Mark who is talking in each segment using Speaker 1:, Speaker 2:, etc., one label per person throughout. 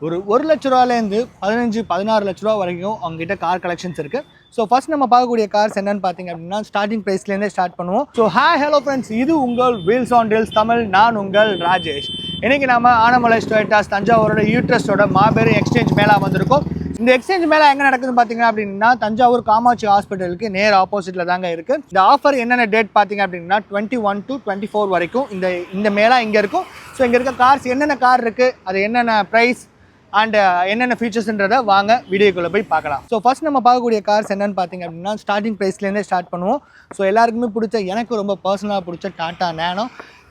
Speaker 1: ஒரு லட்ச ரூபாயிலேருந்து 15-16 லட்ச ரூபா வரைக்கும் அவங்ககிட்ட கார் கலெக்ஷன்ஸ் இருக்குது. ஸோ ஃபர்ஸ்ட் நம்ம பார்க்கக்கூடிய கார்ஸ் என்னன்னு பார்த்தீங்க அப்படின்னா ஸ்டார்டிங் ப்ரைஸ்லேருந்தே ஸ்டார்ட் பண்ணுவோம். ஸோ ஹலோ ஃப்ரெண்ட்ஸ், இது உங்கள் வீல்ஸ் ஆன் டீல்ஸ் தமிழ். நான் உங்கள் ராஜேஷ். இன்றைக்கி நம்ம ஆனமலை டொயோட்டாஸ் தஞ்சாவூரோட யூட்ரஸோட மாபெரும் எக்ஸ்சேஞ்ச் மேளா வந்திருக்கோம். இந்த எக்ஸ்சேஞ்ச் மேளா எங்கே நடக்குதுன்னு பார்த்தீங்க அப்படின்னா தஞ்சாவூர் காமாட்சி ஹாஸ்பிட்டலுக்கு நேர் ஆப்போசிட்டில் தாங்க இருக்குது. இந்த ஆஃபர் என்னென்ன டேட் பார்த்தீங்க அப்படின்னா 21 to 24 வரைக்கும் இந்த மேளா இங்கே இருக்கும். ஸோ இங்கே இருக்க கார்ஸ் என்னென்ன கார் இருக்குது, அது என்னென்ன ப்ரைஸ் அண்ட் என்னென்ன ஃபீச்சர்ஸ்ன்றதை வாங்க வீடியோக்குள்ளே போய் பார்க்கலாம். ஸோ ஃபர்ஸ்ட் நம்ம பார்க்கக்கூடிய கார்ஸ் என்னென்னு பார்த்தீங்க அப்படின்னா ஸ்டார்டிங் ப்ரைஸ்லேருந்தே ஸ்டார்ட் பண்ணுவோம். ஸோ எல்லாருக்குமே பிடிச்ச, எனக்கு ரொம்ப பர்சனலாக பிடிச்ச டாட்டா நேனோ.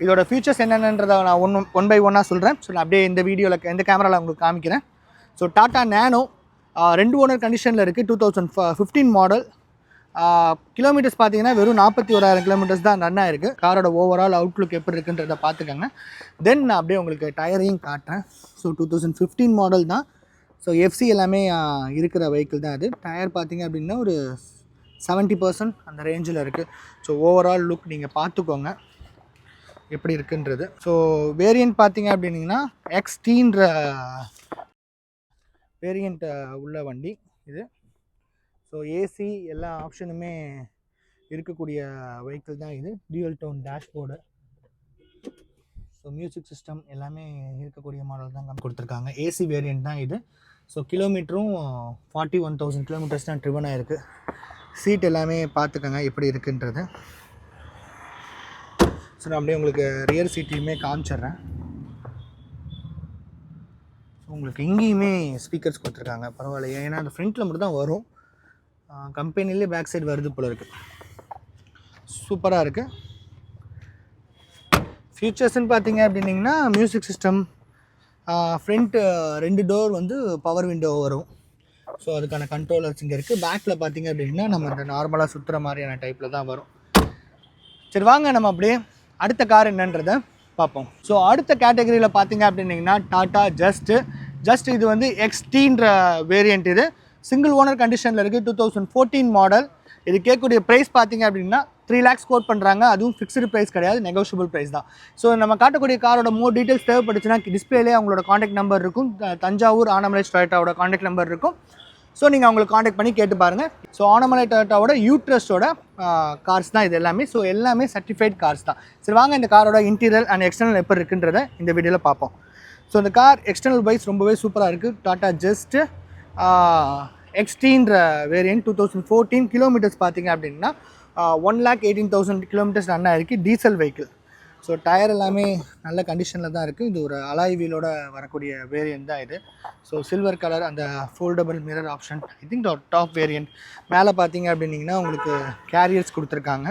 Speaker 1: இதோட ஃபீச்சர்ஸ் என்னென்னன்றதை நான் ஒன் பை ஒன்னாக சொல்கிறேன். ஸோ நான் அப்படியே இந்த வீடியோவில் இந்த கேமராவில் உங்களுக்கு காமிக்கிறேன். ஸோ டாட்டா நேனோ 2 ஓனர் கண்டிஷனில் இருக்குது. 2015 மாடல். கிலோமீட்டர்ஸ் பார்த்தீங்கன்னா வெறும் 41,000 கிலோமீட்டர்ஸ் தான் ரன் ஆயிருக்கு. காரோட ஓவரால் அவுட்லுக் எப்படி இருக்குன்றதை பார்த்துக்கோங்க. தென் நான் அப்படியே உங்களுக்கு டயரையும் காட்டுறேன். ஸோ 2015 மாடல் தான். ஸோ எஃப்சி எல்லாமே இருக்கிற வெஹிக்கிள் தான் அது. டயர் பார்த்தீங்க அப்படின்னா ஒரு 70% அந்த ரேஞ்சில் இருக்குது. ஸோ ஓவரால் லுக் நீங்கள் பார்த்துக்கோங்க எப்படி இருக்குன்றது. ஸோ வேரியண்ட் பார்த்தீங்க அப்படின்னிங்கன்னா எக்ஸ்டீன்ற வேரியண்ட் உள்ள வண்டி இது. ஸோ ஏசி எல்லா ஆப்ஷனுமே இருக்கக்கூடிய வெஹிக்கிள் தான் இது. Dual tone dashboard, so music system எல்லாமே இருக்கக்கூடிய மாடல் தான் கொடுத்துருக்காங்க. ஏசி வேரியண்ட் தான் இது. ஸோ கிலோமீட்டரும் 41,000 கிலோமீட்டர்ஸ் தான் ட்ரிவன் ஆகிருக்கு. சீட் எல்லாமே பார்த்துக்கோங்க எப்படி இருக்குன்றது. ஸோ நான் அப்படியே உங்களுக்கு ரியர் சீட்டையுமே காமிச்சிட்றேன். உங்களுக்கு இங்கேயுமே ஸ்பீக்கர்ஸ் கொடுத்துருக்காங்க, பரவாயில்ல. ஏன்னா அந்த ஃப்ரண்ட்டில் மட்டும் தான் வரும், கம்பெனிலே பேக் சைடு வருது போல் இருக்குது. சூப்பராக இருக்குது. ஃபீச்சர்ஸ்ன்னு பார்த்தீங்க அப்படின்னிங்கன்னா மியூசிக் சிஸ்டம், ஃப்ரண்ட் 2 டோர் வந்து பவர் விண்டோ வரும். ஸோ அதுக்கான கண்ட்ரோலர்ஸ் இங்கே இருக்குது. பேக்கில் பார்த்தீங்க அப்படின்னா நம்ம இந்த நார்மலாக சுற்றுற மாதிரியான டைப்பில் தான் வரும். சரி வாங்க நம்ம அப்படியே அடுத்த கார் என்னன்றதை பார்ப்போம். ஸோ அடுத்த கேட்டகரியில் பார்த்தீங்க அப்படின்னிங்கன்னா டாட்டா ஜஸ்ட் இது வந்து எக்ஸ்டீன்ற வேரியண்ட். இது சிங்கிள் ஓனர் கண்டிஷனில் இருக்குது. 2014 மாடல். இது கேட்கக்கூடிய ப்ரைஸ் பார்த்தீங்க அப்படின்னா 3 lakhs கோட் பண்ணுறாங்க. அதுவும் ஃபிக்ஸ்டு ப்ரைஸ் கிடையாது, நெகோஷியபிள் ப்ரைஸ் தான். ஸோ நம்ம காட்டக்கூடிய காரோட மோர் டீட்டெயில்ஸ் தேவைப்பட்டுச்சுன்னா டிஸ்பிளேலேயே அவங்களோட காண்டாக்ட் நம்பர் இருக்கும். தஞ்சாவூர் ஆனமலை டொயோட்டாவோட காண்டாக்ட் நம்பர் இருக்கும். ஸோ நீங்கள் அவங்களுக்கு காண்டாக்ட் பண்ணி கேட்டு பாருங்கள். ஸோ ஆனமலை டொயோட்டாவோட யூட்ரஸோட கார்ஸ் தான் இது எல்லாமே. ஸோ எல்லாமே சர்டிஃபைட் கார்ஸ் தான். சரி வாங்க இந்த காரோட இன்டீரியர் அண்ட் எக்ஸ்டர்னல் எப்படி இருக்குன்றதை இந்த வீடியோவில் பார்ப்போம். ஸோ இந்த கார் எக்ஸ்டர்னல் வைஸ் ரொம்பவே சூப்பராக இருக்குது. டாட்டா ஜஸ்ட் எக்ஸ்டீன்ற வேரியன்ட். 2014 கிலோமீட்டர்ஸ் பார்த்தீங்க அப்படின்னா 1,18,000 கிலோமீட்டர்ஸ் ரன் ஆகிருக்கு. Diesel vehicle. ஸோ டயர் எல்லாமே நல்ல கண்டிஷனில் தான் இருக்குது. இது ஒரு அலாய் வீலோட வரக்கூடிய வேரியன்ட் தான் இது. ஸோ சில்வர் கலர், அந்த foldable mirror option, I think top variant. மேலே பார்த்தீங்க அப்படின்னிங்கன்னா உங்களுக்கு கேரியர்ஸ் கொடுத்துருக்காங்க.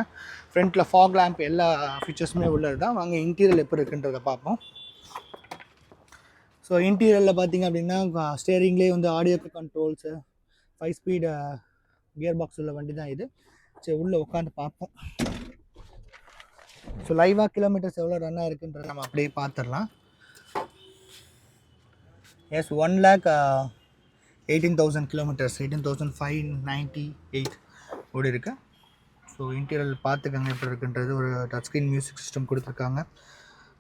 Speaker 1: ஃப்ரண்ட்டில் ஃபாக் லேம்ப், எல்லா ஃபீச்சர்ஸுமே உள்ளது தான். வாங்க இன்டீரியர் எப்படி இருக்குன்றதை பார்ப்போம். ஸோ இன்டீரியரில் பார்த்தீங்க அப்படின்னா ஸ்டேரிங்லேயே வந்து audio controls, 5 speed gear box உள்ள வண்டி தான் இது. சரி உள்ளே உட்காந்து பார்ப்போம். ஸோ லைவாக கிலோமீட்டர்ஸ் எவ்வளோ ரன் ஆகிருக்குன்றதை நம்ம அப்படியே பார்த்துடலாம். எஸ் 1,18,000 கிலோமீட்டர்ஸ், 18,598 ஓடி இருக்கு. ஸோ இன்டீரியர் பார்த்துக்கங்க எப்படி இருக்குன்றது. ஒரு டச் ஸ்க்ரீன் மியூசிக் சிஸ்டம் கொடுத்துருக்காங்க.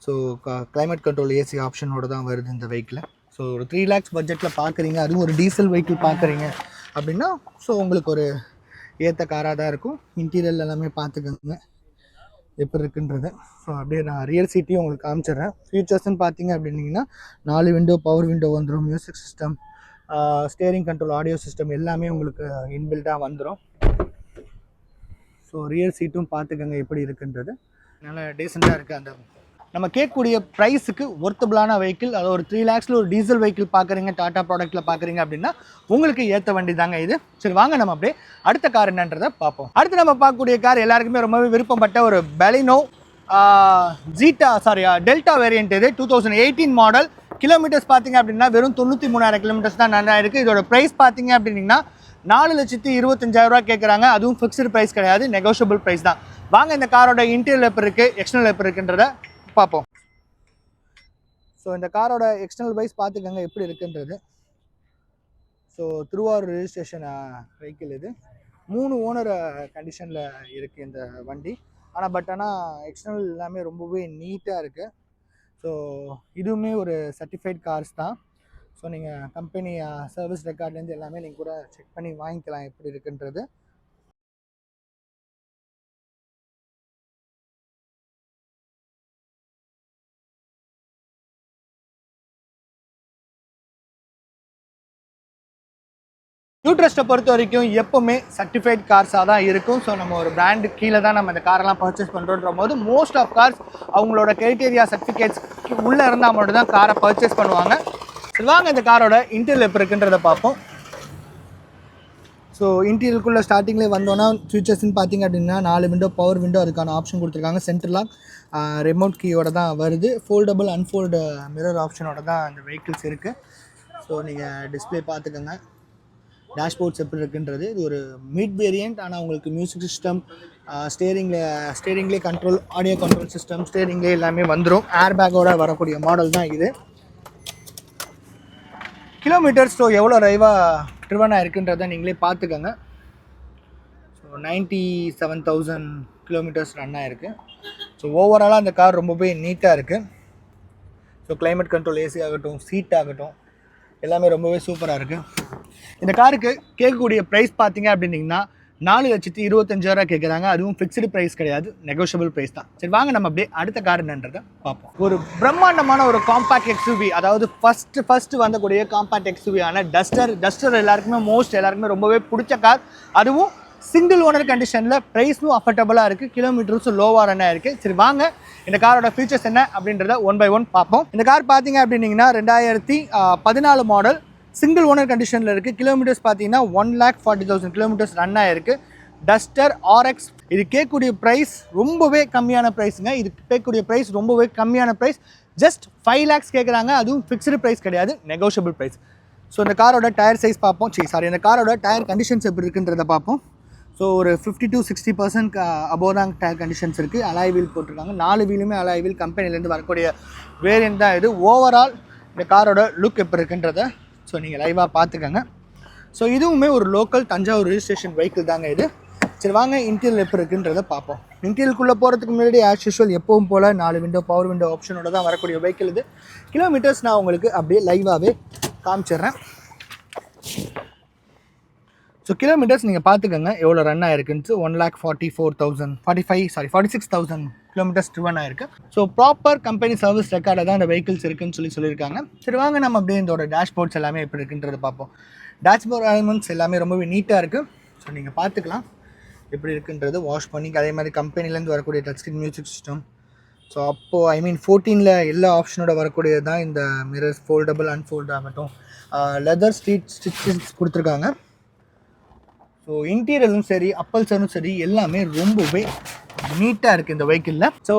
Speaker 1: ஸோ கிளைமேட் கண்ட்ரோல் ஏசி ஆப்ஷனோடு தான் வருது இந்த வெஹிக்கிள். ஸோ ஒரு 3 lakhs பட்ஜெட்டில் பார்க்குறீங்க, அதுவும் ஒரு டீசல் வெஹிக்கிள் பார்க்குறீங்க அப்படின்னா ஸோ உங்களுக்கு ஒரு ஏற்ற காராக தான் இருக்கும். இன்டீரியர் எல்லாமே பார்த்துக்கோங்க எப்படி இருக்குன்றது. ஸோ அப்படியே நான் ரியர் சீட்டையும் உங்களுக்கு காமிச்சிடுறேன். ஃபீச்சர்ஸ்ன்னு பார்த்தீங்க அப்படின்னிங்கன்னா 4 விண்டோ பவர் விண்டோ வந்துடும். Music system, steering control, audio system எல்லாமே உங்களுக்கு இன்பில்டாக வந்துடும். ஸோ ரியர் சீட்டும் பார்த்துக்கோங்க எப்படி இருக்குன்றது. நல்லா டீசெண்டாக இருக்குது. அந்த நம்ம கேட்கக்கூடிய ப்ரைஸுக்கு ஒர்த்தபிளான வெஹிக்கிள். அது ஒரு 3 lakhsல ஒரு டீசல் வெஹிக்கிள் பார்க்குறீங்க, டாட்டா ப்ராடக்ட்டில் பார்க்குறீங்க அப்படின்னா உங்களுக்கு ஏற்ற வண்டி தாங்க இது. சரி வாங்க நம்ம அப்படியே அடுத்த கார் என்னன்றதை பார்ப்போம். அடுத்து நம்ம பார்க்கக்கூடிய கார் எல்லாருக்குமே ரொம்பவே விருப்பப்பட்ட ஒரு பெலினோ டெல்டா வேரியன்ட். இது 2018 மாடல். கிலோமீட்டர்ஸ் பார்த்தீங்க அப்படின்னா வெறும் 93,000 கிலோமீட்டர்ஸ் தான் நல்லா இருக்குது. இதோட ப்ரைஸ் பார்த்தீங்க அப்படின்னா 4,25,000 கேட்குறாங்க. அதுவும் ஃபிக்ஸ்டு ப்ரைஸ் கிடையாது, நெகோஷியபிள் ப்ரைஸ் தான். வாங்க இந்த காரோட இன்டீரியர் எப்படி இருக்குது, எக்ஸ்டர்னல் எப்படி இருக்குன்றதை பார்ப்போம். ஸோ இந்த காரோட எக்ஸ்டர்னல் வைஸ் பார்த்துக்கங்க எப்படி இருக்குன்றது. ஸோ திருவாரூர் ரெஜிஸ்ட்ரேஷன் வெஹிக்கிள் இது. 3 ஓனர் கண்டிஷனில் இருக்குது இந்த வண்டி. ஆனால் எக்ஸ்டர்னல் எல்லாமே ரொம்பவே நீட்டாக இருக்குது. ஸோ இதுவுமே ஒரு சர்டிஃபைட் கார்ஸ் தான். ஸோ நீங்கள் கம்பெனி சர்வீஸ் ரெக்கார்ட்லேருந்து எல்லாமே நீங்கள் கூட செக் பண்ணி வாங்கிக்கலாம் எப்படி இருக்குன்றது. நியூட்ரஸ்ட்டை பொறுத்த வரைக்கும் எப்போவுமே சர்டிஃபைட் கார்ஸாக தான் இருக்கும். ஸோ நம்ம ஒரு பிராண்டு கீழே தான் நம்ம இந்த காரெல்லாம் பர்ச்சேஸ் பண்ணுறோன்ற போது மோஸ்ட் ஆஃப் கார்ஸ் அவங்களோட கிரைட்டீரியா சர்டிஃபிகேட்ஸ் உள்ளே இருந்தால் மட்டும் தான் காரை பர்ச்சேஸ் பண்ணுவாங்க. வாங்க இந்த காரோட இன்டீரியல் எப்போ இருக்குன்றதை பார்ப்போம். ஸோ இன்டீரியருக்குள்ளே ஸ்டார்டிங்லேயே வந்தோன்னா ஃபியூச்சர்ஸ்ன்னு பார்த்தீங்க அப்படின்னா 4 விண்டோ, பவர் விண்டோ, அதுக்கான ஆப்ஷன் கொடுத்துருக்காங்க. சென்ட்ரல் லாக், ரிமோட் கீயோட தான் வருது. ஃபோல்டபுள் அன்ஃபோல்டு மிரர் ஆப்ஷனோட தான் இந்த வெஹிக்கிள்ஸ் இருக்குது. ஸோ நீங்கள் டிஸ்பிளே பார்த்துக்கோங்க. டேஷ்போர்ட்ஸ் எப்படி இருக்குன்றது. இது ஒரு மிட் வேரியண்ட், ஆனால் உங்களுக்கு மியூசிக் சிஸ்டம், ஸ்டேரிங்லேயே கண்ட்ரோல், ஆடியோ கண்ட்ரோல் சிஸ்டம், ஸ்டேரிங்லேயே எல்லாமே வந்துடும். ஏர் பேக்கோட வரக்கூடிய மாடல் தான் இது. கிலோமீட்டர்ஸ் ஸோ எவ்வளோ ட்ரிவனாக இருக்குன்றதை நீங்களே பார்த்துக்கோங்க. ஸோ 97,000 கிலோமீட்டர்ஸ் ரன் ஆகிருக்கு. ஸோ ஓவராலாக அந்த கார் ரொம்பவே நீட்டாக இருக்குது. ஸோ கிளைமேட் கண்ட்ரோல், ஏசி ஆகட்டும், சீட் ஆகட்டும், எல்லாமே ரொம்பவே சூப்பராக இருக்குது. இந்த காருக்கு கேட்கக்கூடிய ப்ரைஸ் பார்த்தீங்க அப்படின்னிங்கன்னா 4,25,000 கேட்குறாங்க. அதுவும் ஃபிக்ஸ்டு ப்ரைஸ் கிடையாது, நெகோஷியபிள் ப்ரைஸ் தான். சரி வாங்க நம்ம அப்படியே அடுத்த கார் என்னன்றதை பார்ப்போம். ஒரு பிரம்மாண்டமான ஒரு காம்பேக்ட் எக்ஸ்யூவி, அதாவது ஃபஸ்ட்டு வந்தக்கூடிய காம்பேக்ட் எக்ஸ்யூவியான டஸ்டர் எல்லாருக்குமே ரொம்பவே பிடிச்ச கார். அதுவும் சிங்கிள் ஓனர் கண்டிஷனில், ப்ரைஸும் அஃபர்டபுளாக இருக்குது, கிலோமீட்டர்ஸும் லோவாக ரன் ஆகிருக்கு. சரி வாங்க இந்த காரோட ஃபீச்சர்ஸ் என்ன அப்படின்றத 1 by 1 பார்ப்போம். இந்த கார் பார்த்தீங்க அப்படின்னிங்கன்னா 2014 மாடல், சிங்கிள் ஓனர் கண்டிஷனில் இருக்குது. கிலோமீட்டர்ஸ் பார்த்தீங்கன்னா 1,40,000 கிலோமீட்டர்ஸ் ரன் ஆகிருக்கு. Duster RX. இது கேட்கக்கூடிய ப்ரைஸ் ரொம்பவே கம்மியான ப்ரைஸுங்க. இது கேட்கக்கூடிய ப்ரைஸ் ரொம்பவே கம்மியான ப்ரைஸ், ஜஸ்ட் 5 lakhs கேட்குறாங்க. அதுவும் ஃபிக்ஸ்டு ப்ரைஸ் கிடையாது, நெகோஷியபிள் ப்ரைஸ். ஸோ இந்த காரோட டயர் சைஸ் பார்ப்போம். இந்த காரோட டயர் கண்டிஷன்ஸ் எப்படி இருக்குன்றதை பார்ப்போம். ஸோ ஒரு 50 to 60% அபோவ் தான் டயர் கண்டிஷன்ஸ் இருக்குது. அலாய் வீல் போட்டிருக்காங்க. 4 வீலுமே அலாய் வீல், கம்பெனிலேருந்து வரக்கூடிய வேரியன்ட் தான் இது. ஓவரால் இந்த காரோட லுக் எப்படி இருக்குன்றதை ஸோ நீங்கள் லைவாக பார்த்துக்கோங்க. ஸோ இதுவுமே ஒரு லோக்கல் தஞ்சாவூர் ரிஜிஸ்ட்ரேஷன் வெஹிக்கிள் தாங்க இது. சரி வாங்க இன்டீரியல் எப்படி இருக்குன்றதை பார்ப்போம். இன்டீரியலுக்குள்ளே போகிறதுக்கு முன்னாடி ஆஸ் யூஷுவல் எப்பவும் போல் 4 விண்டோ, பவர் விண்டோ ஆப்ஷனோட தான் வரக்கூடிய வெஹிக்கிள் இது. கிலோமீட்டர்ஸ் நான் உங்களுக்கு அப்படியே லைவாகவே காமிச்சிடுறேன். ஸோ கிலோமீட்டர்ஸ் நீங்கள் பார்த்துக்கோங்க எவ்வளோ ரன் ஆகிருக்குன்ட்டு. 1,46,000 கிலோமீட்டர்ஸ் ட்ரிவன் ஆகிருக்கு. ஸோ ப்ராப்பர் கம்பெனி சர்வீஸ் ரெக்கார்டில் தான் இந்த வெஹிக்கிள்ஸ் இருக்குன்னு சொல்லியிருக்காங்க. சரி வாங்க நம்ம அப்படியே இதோட டேஷ்போர்ட்ஸ் எல்லாமே எப்படி இருக்குன்றது பார்ப்போம். டேஷ்போர்ட் எலிமெண்ட்ஸ் எல்லாமே ரொம்பவே நீட்டாக இருக்குது. ஸோ நீங்கள் பார்த்துக்கலாம் எப்படி இருக்குன்றது. வாஷ் பண்ணி அதே மாதிரி கம்பெனிலேருந்து வரக்கூடிய touch screen music system. So அப்போது 14 எல்லா ஆப்ஷனோட வரக்கூடியது தான் இந்த மிரர்ஸ், ஃபோல்டபுள் அன்ஃபோல்டு ஆகட்டும், லெதர் ஸ்டிச்சஸ் கொடுத்துருக்காங்க. ஸோ இன்டீரியரும் சரி, அப்பல்சரும் சரி, எல்லாமே ரொம்பவே நீட்டாக இருக்குது இந்த வெஹிக்கிளில். ஸோ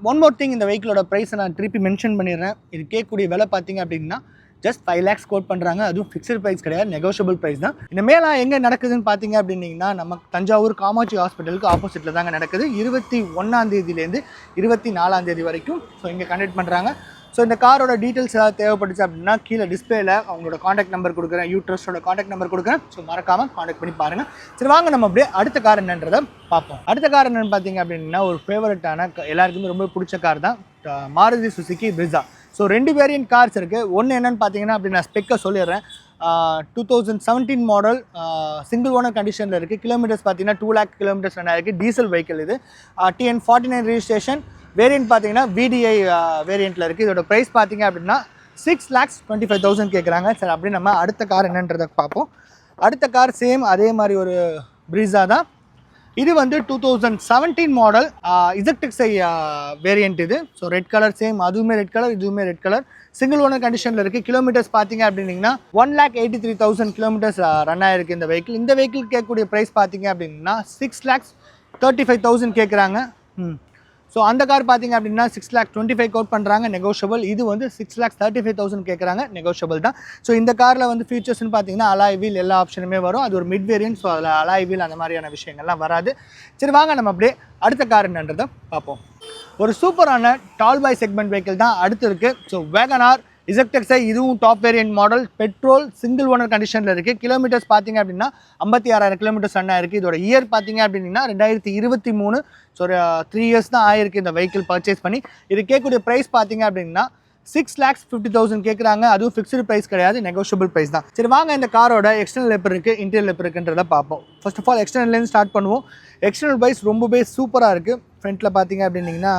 Speaker 1: ஒன் மோர் திங், இந்த வெஹிக்கிளோட ப்ரைஸை நான் திருப்பி மென்ஷன் பண்ணிடுறேன். இது கேட்கக்கூடிய விலை பார்த்தீங்க அப்படின்னா ஜஸ்ட் 5 lakhs கோட் பண்ணுறாங்க. அதுவும் ஃபிக்ஸ்டு ப்ரைஸ் கிடையாது, நெகோஷியபிள் ப்ரைஸ் தான். இந்த மேலே எங்கே நடக்குதுன்னு பார்த்தீங்க அப்படின்னிங்கன்னா நம்ம தஞ்சாவூர் காமாட்சி ஹாஸ்பிட்டலுக்கு ஆப்போசிட்டில் தாங்க நடக்குது. 21ஆம் தேதியிலேருந்து 24ஆம் தேதி வரைக்கும் ஸோ இங்கே கண்டக்ட் பண்ணுறாங்க. ஸோ இந்த காரோட டீட்டெயில்ஸ் ஏதாவது தேவைப்பட்டுச்சு அப்படின்னா கீழே டிஸ்பிளேல அவங்களோட காண்டாக்ட் நம்பர் கொடுக்குறேன், யூட்ரஸ்டோட காண்டாக்ட் நம்பர் கொடுக்குறேன். ஸோ மறக்காமல் காண்டாக்ட் பண்ணி பாருங்கள். சரி வாங்க நம்ம அப்படியே அடுத்த கார் என்னன்றதை பார்ப்போம். அடுத்த கார் என்னென்னு பார்த்தீங்க அப்படின்னா ஒரு ஃபேவரட்டான, எல்லாருக்குமே ரொம்ப பிடிச்ச கார் தான் Maruti Suzuki பிரிஸா. So 2 variant cars இருக்குது. ஒன்று என்னென்னு பார்த்தீங்கன்னா அப்படி நான் ஸ்பெக்கை சொல்லிடுறேன். 2017 மாடல், சிங்கிள் ஓனர் கண்டிஷனில் இருக்குது. கிலோமீட்டர்ஸ் பார்த்தீங்கன்னா 2 lakh கிலோமீட்டர்ஸ் ரன் ஆகிருக்கு. டீசல் வெஹிக்கிள் இது. TN 49 registration. வேரியன்ட் பார்த்தீங்கன்னா VDI வேரியண்ட்டில் இருக்குது. இதோட ப்ரைஸ் பார்த்தீங்க அப்படின்னா 6,25,000 கேட்குறாங்க. சரி அப்படி நம்ம அடுத்த கார் என்னன்றதை பார்ப்போம். அடுத்த கார் சேம் அதே மாதிரி ஒரு பிரிஸா தான். இது வந்து 2017 மாடல், ZXi வேரியண்ட் இது. ஸோ ரெட் கலர், சேம் அதுவுமே ரெட் கலர், இதுவுமே ரெட் கலர். சிங்கிள் ஓனர் கண்டிஷனில் இருக்குது. கிலோமீட்டர்ஸ் பார்த்தீங்க அப்படின்னா 1,83,000 கிலோமீட்டர்ஸ் ரன் ஆகிருக்கு இந்த வெஹிக்கிள். இந்த வெஹிக்கிள் கேட்கக்கூடிய ப்ரைஸ் பார்த்தீங்க அப்படின்னா 6,35,000 கேட்குறாங்க. ஸோ அந்த கார் பார்த்தீங்க அப்படின்னா 6,25,000 கோட் பண்ணுறாங்க, நெகோஷியபிள். இது வந்து 6,35,000 கேட்குறாங்க, நெகோஷியபிள் தான். ஸோ இந்த காரில் வந்து ஃபீச்சர்ஸ்னு பார்த்தீங்கன்னா அலாய் வீல் எல்லா ஆப்ஷனுமே வரும். அது ஒரு மிட் வேரியன்ட், ஸோ அதில் அலாய் வீல் அந்த மாதிரியான விஷயங்கள்லாம் வராது. சரி வாங்க நம்ம அப்படியே அடுத்த கார் என்னன்றதை பார்ப்போம். ஒரு சூப்பரான டால் பாய் செக்மெண்ட் வெஹிக்கிள் தான் அடுத்து இருக்குது. ஸோ வேகனார் ZXi, இதுவும் top variant model, petrol, single owner கண்டிஷனில் இருக்குது. கிலோமீட்டர்ஸ் பார்த்தீங்க அப்படின்னா 56,000 கிலோமீட்டர்ஸ் ரன் ஆயிருக்கு. இதோட இயர் பார்த்தீங்க அப்படின்னா 2023. ஸோ 3 years தான் ஆயிருக்கு இந்த வெஹிக்கிள் பர்ச்சேஸ் பண்ணி. இது கேட்கக்கூடிய ப்ரைஸ் பார்த்தீங்க அப்படின்னா 6,50,000 கேட்குறாங்க. அதுவும் ஃபிக்ஸ்டு ப்ரைஸ் கிடையாது, நெகோஷியபிள் ப்ரைஸ் தான். சரி வாங்க இந்த காரோட எக்ஸ்டர்னல் எப்படி இருக்குது, இன்டீரியல் எப்படி இருக்குன்றதை பார்ப்போம். ஃபர்ஸ்ட் ஆஃப் ஆல் எக்ஸ்டர்னல்லேருந்து ஸ்டார்ட் பண்ணுவோம். எக்ஸ்டர்னல் வைஸ் ரொம்பவே சூப்பராக இருக்குது. ஃப்ரண்ட்டில் பார்த்தீங்க அப்படின்னிங்கன்னா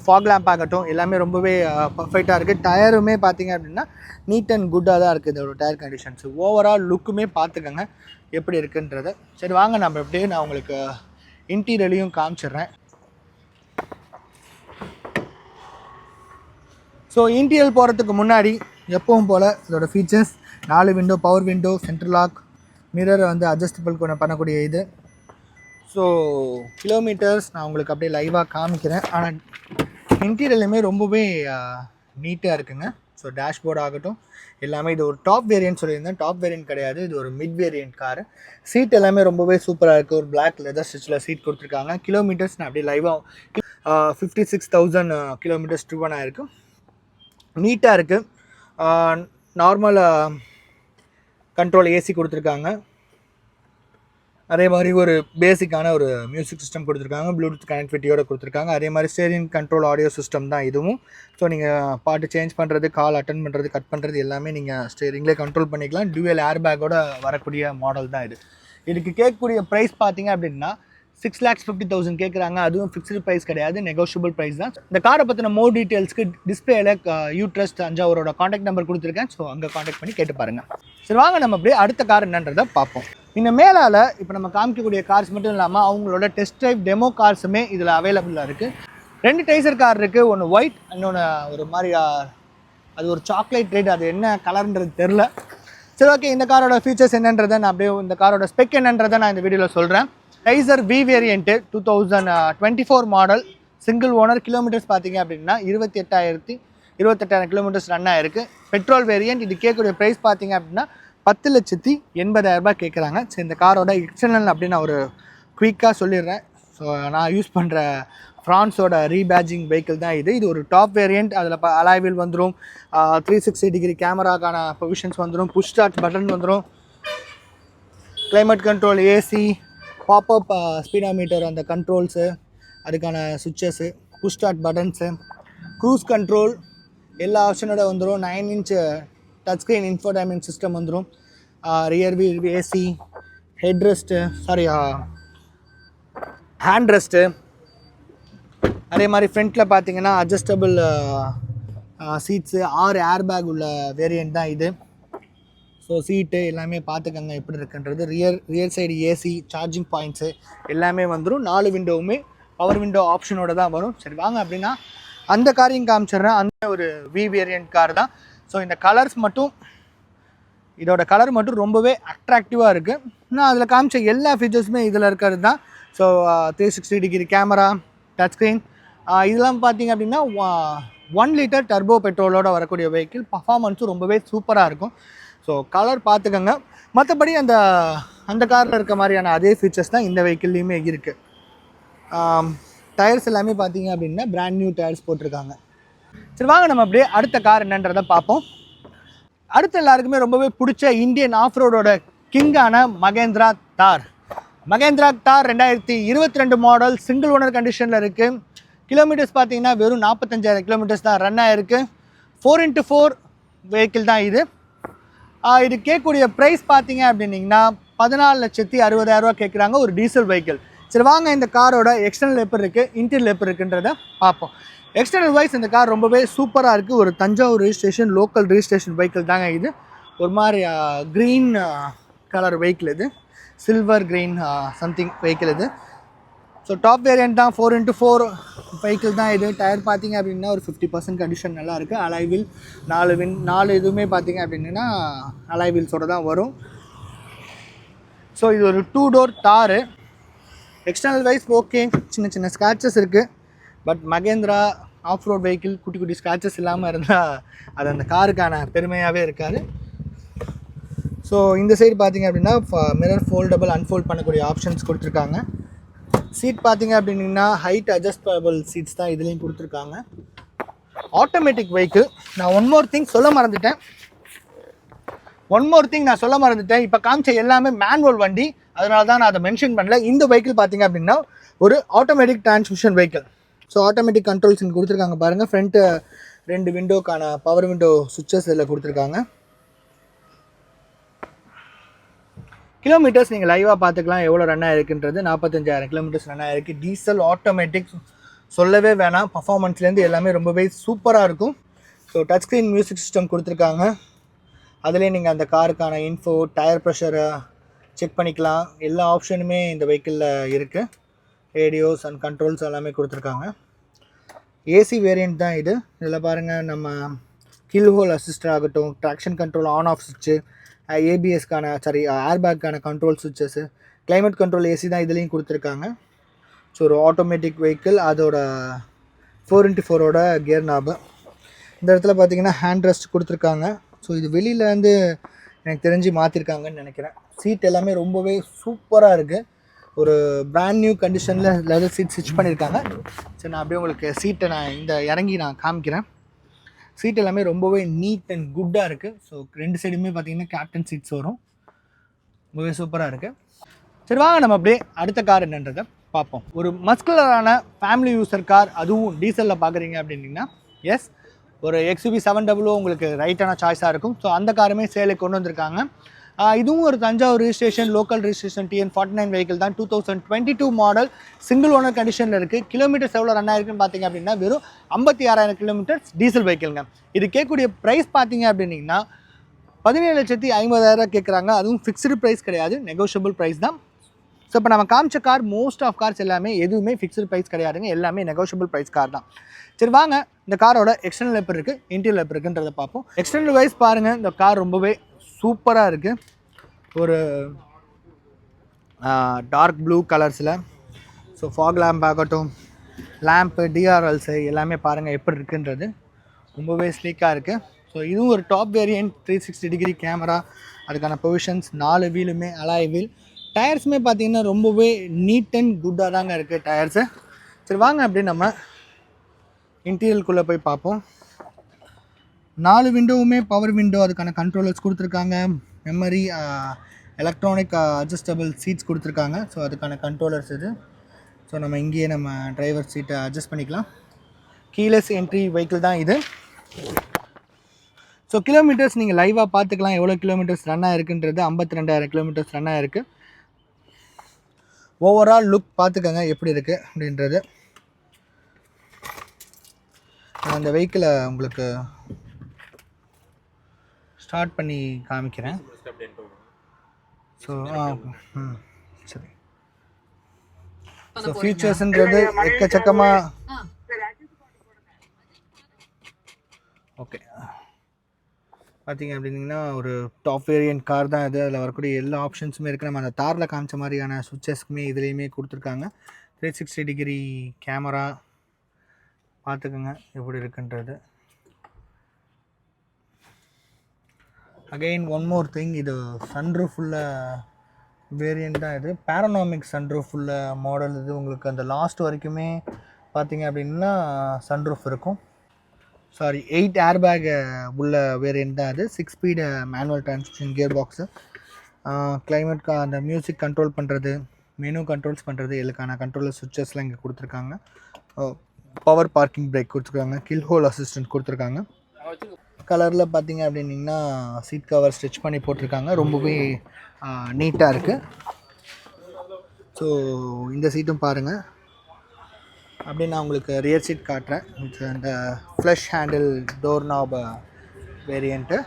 Speaker 1: ஃபாக் லேம்ப் ஆகட்டும் எல்லாமே ரொம்பவே பர்ஃபெக்டாக இருக்குது. டயருமே பார்த்தீங்க அப்படின்னா நீட் அண்ட் குட்டாக தான் இருக்குது இதோட டயர் கண்டிஷன்ஸ். ஓவரால் லுக்குமே பார்த்துக்கோங்க எப்படி இருக்குன்றதை. சரி வாங்க நம்ம எப்படியே நான் உங்களுக்கு இன்டீரியரையும் காமிச்சிடுறேன். ஸோ இன்டீரியல் போகிறதுக்கு முன்னாடி எப்பவும் போல் இதோட features 4 window, power window, central lock, மிரரை வந்து அட்ஜஸ்டபிள் பண்ணக்கூடிய இது. ஸோ கிலோமீட்டர்ஸ் நான் உங்களுக்கு அப்படியே லைவாக காமிக்கிறேன். ஆனால் இன்டீரியர்லையுமே ரொம்பவே நீட்டாக இருக்குங்க. ஸோ டேஷ்போர்ட் ஆகட்டும் எல்லாமே இது ஒரு டாப் வேரியன்ட் சொல்லியிருந்தேன். டாப் வேரியன்ட் கிடையாது, இது ஒரு மிட் வேரியன்ட் காரு. சீட் எல்லாமே ரொம்பவே சூப்பராக இருக்குது. ஒரு பிளாக் லெதர் ஸ்டிச்சில் சீட் கொடுத்துருக்காங்க. கிலோமீட்டர்ஸ் நான் அப்படியே லைவாக 56,000 கிலோமீட்டர்ஸ் ட்ரிவன் ஆகிருக்கு. நீட்டாக இருக்குது. நார்மல் கண்ட்ரோல் ஏசி கொடுத்துருக்காங்க. அதே மாதிரி ஒரு பேசிக்கான ஒரு மியூசிக் சிஸ்டம் கொடுத்துருக்காங்க. ப்ளூடூத் கனெக்டிவிட்டியோட கொடுத்துருக்காங்க. அதே மாதிரி ஸ்டீரிங் கண்ட்ரோல் ஆடியோ சிஸ்டம் தான் இதுவும். ஸோ நீங்கள் பாட்டு சேஞ்ச் பண்ணுறது, கால் அட்டன் பண்ணுறது, கட் பண்ணுறது எல்லாமே நீங்கள் ஸ்டீரிங்லேயே கண்ட்ரோல் பண்ணிக்கலாம். டூயல் ஏர் பேக்கோட வரக்கூடிய மாடல் தான் இது. இதுக்கு கேட்கக்கூடிய ப்ரைஸ் பார்த்தீங்க அப்படின்னா 6,50,000 கேட்குறாங்க. அதுவும் ஃபிக்ஸ்டு ப்ரைஸ் கிடையாது, நெகோஷியபிள் ப்ரைஸ் தான். இந்த காரை பற்றின மோர் டீட்டெயில்ஸ்க்கு டிஸ்பிளேல யூட்ரஸ்ட் தஞ்சாவூரோட காண்டாக்ட் நம்பர் கொடுத்துருக்கேன். ஸோ அங்கே காண்டாக்ட் பண்ணி கேட்டு பாருங்கள். சரி வாங்க நம்ம அப்படியே அடுத்த கார் என்னன்றதை பார்ப்போம். இந்த மேலால் இப்போ நம்ம காமிக்கக்கூடிய கார்ஸ் மட்டும் இல்லாமல் அவங்களோட டெஸ்ட் ட்ரைவ் டெமோ கார்ஸுமே இதில் அவைலபிளாக இருக்குது. 2 டைசர் கார் இருக்குது. ஒன்று ஒயிட், இன்னொன்று ஒரு மாதிரி அது ஒரு சாக்லேட் ரெட். அது என்ன கலர்ன்றது தெரில. சரி ஓகே, இந்த காரோட ஃபீச்சர்ஸ் என்னன்றதை நான் அப்படியே இந்த காரோட ஸ்பெக் என்னன்றதை நான் இந்த வீடியோவில் சொல்கிறேன். Taisor V variant 2024 model, single owner. Kilometres பார்த்தீங்க அப்படின்னா 28,000 கிலோமீட்டர்ஸ் ரன் ஆகிருக்கு. Petrol variant. இது கேட்கக்கூடிய ப்ரைஸ் பார்த்தீங்க அப்படின்னா 10,80,000 கேட்குறாங்க. சரி இந்த காரோட எக்ஸ்டர்னல் அப்படின்னு நான் ஒரு குயிக்காக சொல்லிடுறேன். ஸோ நான் யூஸ் பண்ணுற ஃப்ரான்ஸோட ரீபேஜிங் வெஹிக்கிள் தான் இது. இது ஒரு டாப் வேரியண்ட். அதில் அலாய் வீல் வந்துடும், 360 டிகிரி கேமராக்கான பொசிஷன்ஸ் வந்துடும், புஷ் ஸ்டார்ட் பட்டன் வந்துடும், climate control, AC, popup speedometer அந்த கண்ட்ரோல்ஸு, அதுக்கான சுவிட்சஸ்ஸு, push start buttons, cruise control எல்லா ஆப்ஷனோட வந்துடும். 9 inch touch screen infotainment system வந்துடும். Rear wheel AC, head rest, hand rest. அதே மாதிரி ஃப்ரண்ட்டில் பார்த்தீங்கன்னா அட்ஜஸ்டபிள் சீட்ஸு, 6 ஏர் பேக் உள்ள வேரியண்ட் தான் இது. ஸோ சீட்டு எல்லாமே பார்த்துக்கங்க எப்படி இருக்குன்றது. Rear side AC, charging points எல்லாமே வந்துடும். 4 விண்டோவுமே பவர் விண்டோ ஆப்ஷனோட தான் வரும். சரி வாங்க அப்படின்னா அந்த காரையும் காமிச்சிடுறேன். அந்த ஒரு வி வேரியண்ட் கார் தான். ஸோ இந்த கலர்ஸ் மட்டும், இதோட கலர் மட்டும் ரொம்பவே அட்ராக்டிவாக இருக்குது. நான் அதில் காமிச்ச எல்லா ஃபீச்சர்ஸுமே இதில் இருக்கிறது தான். So 360 degree camera, touch screen, இதெல்லாம் பார்த்தீங்க அப்படின்னா 1 லிட்டர் டர்போ பெட்ரோலோட வரக்கூடிய வெஹிக்கிள். பர்ஃபார்மன்ஸும் ரொம்பவே சூப்பராக இருக்கும். ஸோ கலர் பார்த்துக்கோங்க. மற்றபடி அந்த காரில் இருக்க மாதிரியான அதே ஃபீச்சர்ஸ் தான் இந்த வெஹிக்கிள்லேயுமே இருக்குது. டயர்ஸ் எல்லாமே பார்த்தீங்க அப்படின்னா பிராண்ட் நியூ டயர்ஸ் போட்டிருக்காங்க. சரி வாங்க நம்ம அப்படியே அடுத்த கார் என்னன்றதை பார்ப்போம். அடுத்த எல்லாருக்குமே ரொம்பவே பிடிச்ச இந்தியன் ஆஃப் ரோடோட கிங்கான மகேந்திரா தார். மகேந்திரா தார் 2022 மாடல், சிங்கிள் ஓனர் கண்டிஷனில் இருக்குது. கிலோமீட்டர்ஸ் பார்த்தீங்கன்னா வெறும் 45,000 கிலோமீட்டர்ஸ் தான் ரன் ஆகிருக்கு. 4x4 வெஹிக்கிள் தான் இது. இது கேட்கக்கூடிய ப்ரைஸ் பார்த்தீங்க அப்படின்னிங்கன்னா 14,60,000 கேட்குறாங்க, ஒரு டீசல் வெஹிக்கிள். சரி வாங்க இந்த காரோட எக்ஸ்டர்னல் எப்படி இருக்குது, இன்டீரியல் எப்படி இருக்குன்றதை பார்ப்போம். எக்ஸ்டர்னல் வைஸ் இந்த கார் ரொம்பவே சூப்பராக இருக்குது. ஒரு Thanjavur registration, local registration vehicle தாங்க இது. ஒரு மாதிரி க்ரீன் கலர் வெஹிக்கிள் இது, சில்வர் க்ரீன் சம்திங் வெஹிக்கிள் இது. ஸோ டாப் வேரியண்ட் தான், 4x4 வெஹிக்கிள் தான் இது. டயர் பார்த்தீங்க அப்படின்னா ஒரு 50% கண்டிஷன் நல்லா இருக்குது. அலாய் வீல் 4 இதுவுமே பார்த்தீங்க அப்படின்னா அலாய் வீல்ஸோட தான் வரும். ஸோ இது ஒரு 2 டோர் தார். எக்ஸ்டர்னல் வைஸ் ஓகே, சின்ன சின்ன ஸ்க்ராச்சஸ் இருக்குது. But Mahindra off road vehicle குட்டி குட்டி ஸ்க்ராச்சஸ் இல்லாமல் இருந்தால் அது அந்த காருக்கான பெருமையாகவே இருக்காது. ஸோ இந்த சைடு பார்த்தீங்க அப்படின்னா மிரர் ஃபோல்டபுள், அன்ஃபோல்ட் பண்ணக்கூடிய ஆப்ஷன்ஸ் கொடுத்துருக்காங்க. சீட் பார்த்தீங்க அப்படின்னா ஹைட் அட்ஜஸ்டபிள் சீட்ஸ் தான் இதுலேயும் கொடுத்துருக்காங்க. Automatic vehicle. நான் ஒன் மோர் திங் நான் சொல்ல மறந்துட்டேன். இப்போ காமிச்ச எல்லாமே மேனுவல் வண்டி, அதனால தான் நான் அதை மென்ஷன் பண்ணல. இந்த வெஹிக்கிள் பார்த்தீங்க அப்படின்னா ஒரு automatic transmission vehicle. So automatic controls இங்கே கொடுத்துருக்காங்க பாருங்கள். ஃப்ரண்ட்டு 2 விண்டோக்கான பவர் விண்டோ சுவிட்சஸ் இதில் கொடுத்துருக்காங்க. கிலோமீட்டர்ஸ் நீங்கள் லைவாக பார்த்துக்கலாம் எவ்வளோ ரன் ஆகிருக்குன்றது. 45,000 கிலோமீட்டர்ஸ் ரன் ஆகிருக்கு. டீசல் ஆட்டோமேட்டிக் சொல்லவே வேணாம். பர்ஃபார்மன்ஸ்லேருந்து எல்லாமே ரொம்பவே சூப்பராக இருக்கும். So touch screen music system கொடுத்துருக்காங்க. அதுலேயே நீங்கள் அந்த காருக்கான இன்ஃபோ, டயர் ப்ரெஷரை செக் பண்ணிக்கலாம். எல்லா ஆப்ஷனுமே இந்த வெஹிக்கிளில் இருக்குது. ரேடியோஸ் அண்ட் கண்ட்ரோல்ஸ் எல்லாமே கொடுத்துருக்காங்க. ஏசி வேரியண்ட் தான் இது. இதில் பாருங்கள், நம்ம கில் ஹோல் அசிஸ்டர் ஆகட்டும், ட்ராக்ஷன் கண்ட்ரோல் ஆன் ஆஃப் சுவிட்சு, ஏபிஎஸ்க்கான ஏர்பேக்கான கண்ட்ரோல் சுவிட்சஸ்ஸு, கிளைமேட் கண்ட்ரோல் ஏசி தான் இதுலேயும் கொடுத்துருக்காங்க. ஸோ ஒரு ஆட்டோமேட்டிக் வெஹிக்கிள். அதோட 4x4ஓட கியர் நாபு. இந்த இடத்துல பார்த்தீங்கன்னா ஹேண்ட் ரெஸ்ட் கொடுத்துருக்காங்க. ஸோ இது வெளியிலேருந்து எனக்கு தெரிஞ்சு மாற்றிருக்காங்கன்னு நினைக்கிறேன். சீட் எல்லாமே ரொம்பவே சூப்பராக இருக்குது. ஒரு பிராண்ட் நியூ கண்டிஷனில் லெதர் சீட் ஸ்டிச் பண்ணியிருக்காங்க. சரி, நான் அப்படியே உங்களுக்கு சீட்டை இறங்கி காமிக்கிறேன். சீட் எல்லாமே ரொம்பவே நீட் அண்ட் குட்டாக இருக்குது. ஸோ 2 சைடுமே பார்த்தீங்கன்னா கேப்டன் சீட்ஸ் வரும். ரொம்பவே சூப்பராக இருக்குது. சரி, வாங்க நம்ம அப்படியே அடுத்த கார் என்னன்றதை பார்ப்போம். ஒரு மஸ்குலரான ஃபேமிலி யூசர் கார், அதுவும் டீசலில் பார்க்குறீங்க அப்படின்னிங்கன்னா எஸ், ஒரு XUV 700 உங்களுக்கு ரைட்டான சாய்ஸாக இருக்கும். ஸோ அந்த காருமே சேலுக்கு கொண்டு வந்திருக்காங்க. இதுவும் ஒரு Thanjavur registration, local registration TN49 vehicle தான். 2022 மாடல், சிங்கிள் ஓனர் கண்டிஷனில் இருக்குது. கிலோமீட்டர்ஸ் எவ்வளோ ரன் ஆயிருக்குன்னு பார்த்தீங்க அப்படின்னா வெறும் 56,000 கிலோமீட்டர்ஸ் டீசல் வெஹிக்கிள்ங்க. இது கேட்கக்கூடிய ப்ரைஸ் பார்த்தீங்க அப்படின்னிங்கன்னா 17,50,000 கேட்குறாங்க. அதுவும் ஃபிக்ஸ்டு ப்ரைஸ் கிடையாது, நெகோஷியபிள் ப்ரைஸ் தான். ஸோ இப்போ நம்ம காமிச்ச கார் மோஸ்ட் ஆஃப் கார்ஸ் எல்லாமே எதுவுமே ஃபிக்ஸ்டு ப்ரைஸ் கிடையாதுங்க. எல்லாமே நெகோஷியபிள் ப்ரைஸ் கார் தான். சரி, வாங்க இந்த காரோட எக்ஸ்டர்னல் எப்படி இருக்குது, இன்டீரியல் எப்படி இருக்குன்றதை பார்ப்போம். எக்ஸ்டர்னல் வைஸ் பாருங்கள், இந்த கார் ரொம்பவே சூப்பராக இருக்குது. ஒரு டார்க் ப்ளூ கலர்ஸில். ஸோ ஃபாக் லேம்ப் ஆகட்டும், லேம்ப்பு, டிஆர்எல்ஸு எல்லாமே பாருங்கள் எப்படி இருக்குன்றது. ரொம்பவே ஸ்லீக்காக இருக்குது. ஸோ இதுவும் ஒரு டாப் வேரியன்ட். 360 டிகிரி கேமரா, அதுக்கான பொசிஷன்ஸ், 4 வீலுமே அலாய் வீல். டயர்ஸுமே பார்த்தீங்கன்னா ரொம்பவே நீட் அண்ட் குட்டாக தாங்க இருக்குது டயர்ஸு. சரி, வாங்க அப்படியே நம்ம இன்டீரியலுக்குள்ளே போய் பார்ப்போம். 4 விண்டோவுமே பவர் விண்டோ, அதுக்கான கண்ட்ரோலர்ஸ் கொடுத்துருக்காங்க. மெமரி, எலக்ட்ரானிக் அட்ஜஸ்டபிள் சீட்ஸ் கொடுத்துருக்காங்க. ஸோ அதுக்கான கண்ட்ரோலர்ஸ் இது. ஸோ நம்ம இங்கேயே நம்ம டிரைவர் சீட்டை அட்ஜஸ்ட் பண்ணிக்கலாம். கீலெஸ் என்ட்ரி வெஹிக்கிள் தான் இது. ஸோ கிலோமீட்டர்ஸ் நீங்கள் லைவாக பார்த்துக்கலாம் எவ்வளோ கிலோமீட்டர்ஸ் ரன் ஆகிருக்குன்றது. 52,000 கிலோமீட்டர்ஸ் ரன் ஆகிருக்கு. ஓவரால் லுக் பார்த்துக்கங்க எப்படி இருக்குது அப்படின்றது. நான் அந்த வெஹிக்கிளை உங்களுக்கு ஸ்டார்ட் பண்ணி காமிக்கிறேன். ஸோ சரி. ஸோ ஃபீச்சர்ஸ்ன்றது எக்கச்சக்கமாக. ஓகே, பார்த்தீங்க அப்படின்னா ஒரு டாப் வேரியன்ட் கார் தான் இது. அதில் வரக்கூடிய எல்லா ஆப்ஷன்ஸுமே இருக்குது. நம்ம அந்த தாரில் காமிச்ச மாதிரியான சுவிட்சஸ்க்குமே இதுலேயுமே கொடுத்துருக்காங்க. 360 டிகிரி கேமரா பார்த்துக்கோங்க எப்படி இருக்குன்றது. அகெயின் ஒன் மோர் திங், இது சன்ரூஃபுள்ள வேரியண்ட் தான் இது. பேரனாமிக் சன்ரூஃபுள்ள மாடல் இது. உங்களுக்கு அந்த லாஸ்ட் வரைக்குமே பார்த்தீங்க அப்படின்னா சன்ரூஃப் இருக்கும். 8 ஏர்பேக் உள்ள வேரியண்ட் தான் அது. 6 speed manual transmission gear box. Climate, அந்த மியூசிக் கண்ட்ரோல் பண்ணுறது, மெனு கண்ட்ரோல்ஸ் பண்ணுறது, இதுக்கான கண்ட்ரோலர் சுவிட்சஸ்லாம் இங்கே கொடுத்துருக்காங்க. பவர் பார்க்கிங் பிரேக் கொடுத்துருக்காங்க. கில் ஹோல் அசிஸ்டன்ட் கொடுத்துருக்காங்க. கலரில் பார்த்தீங்க அப்படின்னிங்கன்னா சீட் கவர் ஸ்டிச் பண்ணி போட்டிருக்காங்க. ரொம்பவே நீட்டாக இருக்குது. ஸோ இந்த சீட்டும் பாருங்கள். அப்படியே நான் உங்களுக்கு ரியர் சீட் காட்டுறேன். இது அந்த flush handle door knob variant.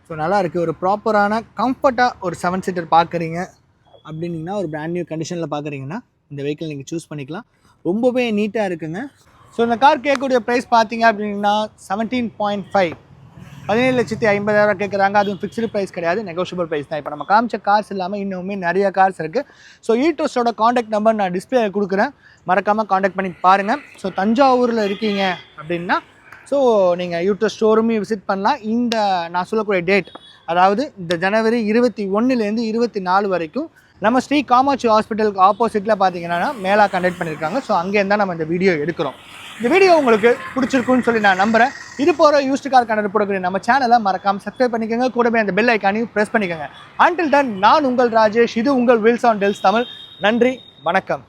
Speaker 1: So நல்லா இருக்குது. ஒரு ப்ராப்பரான கம்ஃபர்ட்டாக ஒரு 7 சீட்டர் பார்க்குறீங்க அப்படின்னிங்கன்னா, ஒரு பிராண்ட் நியூ கண்டிஷனில் பார்க்குறீங்கன்னா இந்த வெஹிக்கிள் நீங்கள் சூஸ் பண்ணிக்கலாம். ரொம்பவே நீட்டாக இருக்குங்க. ஸோ இந்த கார் கேட்கக்கூடிய ப்ரைஸ் பார்த்தீங்க அப்படின்னா 17.5, 17,50,000 கேட்குறாங்க. அதுவும் ஃபிக்ஸ்டு ப்ரைஸ் கிடையாது, நெகோஷியபிள் ப்ரைஸ் தான். இப்போ நம்ம காமிச்ச கார்ஸ் இல்லாமல் இன்னுமே நிறைய கார்ஸ் இருக்குது. ஸோ ஈட்ரோஸோட காண்டாக்ட் நம்பர் நான் டிஸ்பிளே கொடுக்குறேன், மறக்காமல் காண்டாக்ட் பண்ணி பாருங்கள். ஸோ தஞ்சாவூரில் இருக்கீங்க அப்படின்னா ஸோ நீங்கள் ஈட்ரோஸ் ஷோரூமே விசிட் பண்ணலாம். இந்த நான் சொல்லக்கூடிய டேட், அதாவது இந்த ஜனவரி 21லேருந்து 24 வரைக்கும் நம்ம ஸ்ரீ காமாட்சி ஹாஸ்பிட்டலுக்கு ஆப்போசிட்டில் பார்த்தீங்கன்னா மேலா கண்டக்ட் பண்ணியிருக்காங்க. ஸோ அங்கேருந்து தான் நம்ம இந்த வீடியோ எடுக்கிறோம். இந்த வீடியோ உங்களுக்கு பிடிச்சிருக்குன்னு சொல்லி நான் நம்புகிறேன். இது போகிற யூஸ்டு கார் கண்டக்ட் போடக்கூடிய நம்ம சேனலை மறக்காமல் சப்ஸ்கிரைப் பண்ணிக்கோங்க. கூடவே அந்த பெல் ஐக்கானையும் ப்ரெஸ் பண்ணிக்கோங்க. அன்டில் தென், நான் உங்கள் ராஜேஷ். இது உங்கள் வீல்ஸ் ஆன் டீல்ஸ் தமிழ். நன்றி, வணக்கம்.